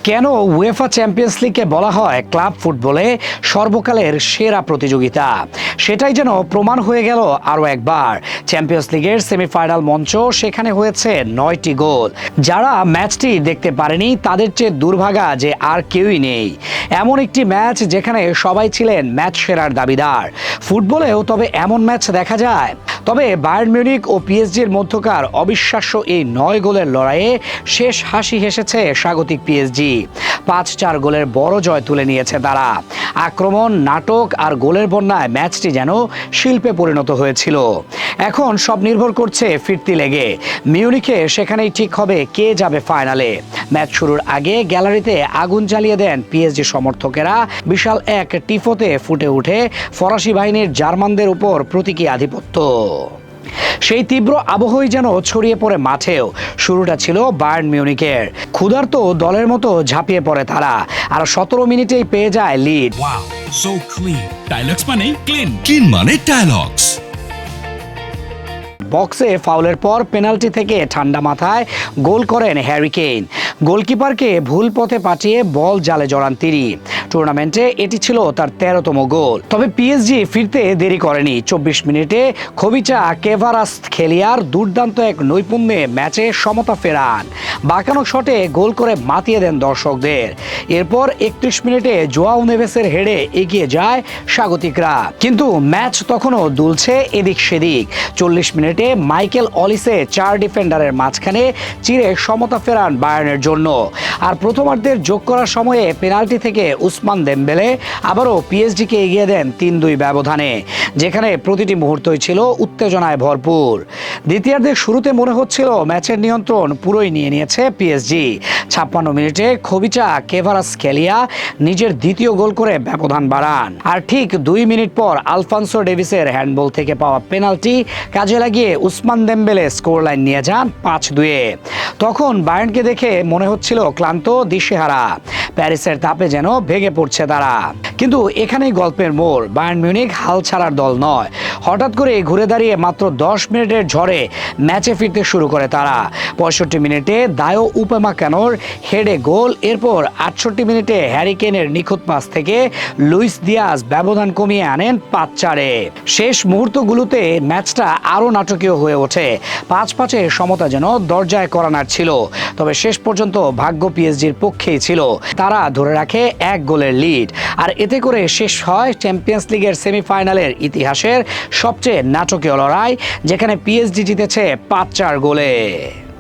কেন UEFA champions লিগকে বলা হয় ক্লাব ফুটবলে সর্বকালের সেরা প্রতিযোগিতা, সেটাই যেন প্রমাণ হয়ে গেল আরও একবার। চ্যাম্পিয়ন্স লিগের সেমিফাইনাল মঞ্চ, সেখানে হয়েছে 9টি গোল। যারা ম্যাচটি দেখতে পারেনি তাদের চেয়ে দুর্ভাগা যে আর কেউই নেই। এমন একটি ম্যাচ যেখানে সবাই ছিলেন ম্যাচ সেরার দাবিদার। ফুটবলেও তবে এমন ম্যাচ দেখা যায়। তবে বায়ার্ন মিউনিখ ও পিএসজির মধ্যকার অবিশ্বাস্য এই 9 গোলের লড়াইয়ে শেষ হাসি হেসেছে স্বাগতিক পিএসজি। 5-4 গোলের বড় জয় তুলে নিয়েছে তারা। আক্রমণ, নাটক আর গোলের বন্যায় ম্যাচটি যেন শিল্পে পরিণত হয়েছিল। এখন সব নির্ভর করছে ফিরতি লেগে। মিউনিখে সেখানেই ঠিক হবে কে যাবে ফাইনালে। ম্যাচ শুরুর আগে গ্যালারিতে আগুন জ্বালিয়ে দেন পিএসজি সমর্থকেরা। বিশাল এক টিফোতে ফুটে উঠে ফরাসি বাহিনীর জার্মানদের উপর প্রতীকী আধিপত্য। সেই তীব্র আবহই যেন ছড়িয়ে পড়ে মাঠেও। শুরুটা ছিল বায়ার্ন মিউনিখের। ক্ষুধার্ত দলের মতো ঝাঁপিয়ে পড়ে তারা, আর 17 মিনিটেই পেয়ে যায় lead. Wow, so clean. Dialogues মানে ক্লিন, ক্লিন মানে ডায়লগস। বক্সে ফাউলের পর পেনাল্টি থেকে ঠান্ডা মাথায় গোল করেন হ্যারি কেইন। গোলকিপারকে ভুল পথে পাঠিয়ে বল জালে জড়ান তিনি। টুর্নামেন্টে এটি ছিল তার 13তম গোল। তবে পিএসজি ফিরতে দেরি করেনি। 24 মিনিটে খোভিচা কেভারাসখেলিয়ার দুর্দান্ত এক নৈপুণ্যে ম্যাচে সমতা ফেরান। বাঁকানো শটে গোল করে মাতিয়ে দেন দর্শকদের। এরপর 31 মিনিটে জোয়াও নেভেসের হেডে এগিয়ে যায় স্বাগতিকরা। কিন্তু ম্যাচ তখনও দুলছে এদিক সেদিক। 40 মিনিটে মাইকেল অলিসে 4 ডিফেন্ডারের মাঝখানে চিরে সমতা ফেরান বায়ার্নের জন্য। আর প্রথমার্ধের যোগ করার সময়ে পেনাল্টি থেকে উসমান দেমবেলে আবারও পিএসজিকে এগিয়ে দেন 3-2 ব্যবধানে, যেখানে প্রতিটি মুহূর্তই ছিল উত্তেজনায় ভরপুর। দ্বিতীয়ার্ধের শুরুতে মনে হচ্ছিল ম্যাচের নিয়ন্ত্রণ পুরোই নিয়ে নিয়েছে পিএসজি। 56 মিনিটে খোভিচা কেভারাসখেলিয়া নিজের দ্বিতীয় গোল করে ব্যবধান বাড়ান। আর ঠিক 2 মিনিট পর আলফানসো ডেভিসের হ্যান্ডবল থেকে পাওয়া পেনাল্টি কাজে লাগিয়ে উসমান দেমবেলে স্কোর লাইন নিয়ে যান 5-2-এ। তখন বায়ার্নকে দেখে মনে হচ্ছিল ক্লান্ত, দিশেহারা। প্যারিসের তাপে যেন ভেঙে পড়ছে তারা। কিন্তু এখানেই গল্পের মোড়। বায়ার্ন মিউনিখ হাল ছাড়ার দল নয়। হঠাৎ করে ঘুরে দাঁড়িয়ে মাত্র 10 মিনিটের ঝড়ে ম্যাচে ফিরতে শুরু করে তারা। 65 মিনিটে দায়ো উপেমাকানোর হেডে গোল। এরপর 68 মিনিটে হ্যারি কেইনের নিখুঁত পাস থেকে লুইস দিয়াজ ব্যবধান কমিয়ে আনেন 5-4-এ। শেষ মুহূর্তগুলোতে ম্যাচটা আরও নাটকীয় হয়ে ওঠে। 5-5 সমতা যেন দরজায় করানার ছিল। তবে শেষ পর্যন্ত ভাগ্য পিএসজির পক্ষেই ছিল। তারা ধরে রাখে 1 গোলের লিড। আর এতে করে শেষ হয় চ্যাম্পিয়ন্স লিগের সেমিফাইনালের ইতিহাসের সবচেয়ে নাটকীয় লড়াই, যেখানে পিএসজি জিতেছে 5-4 গোলে।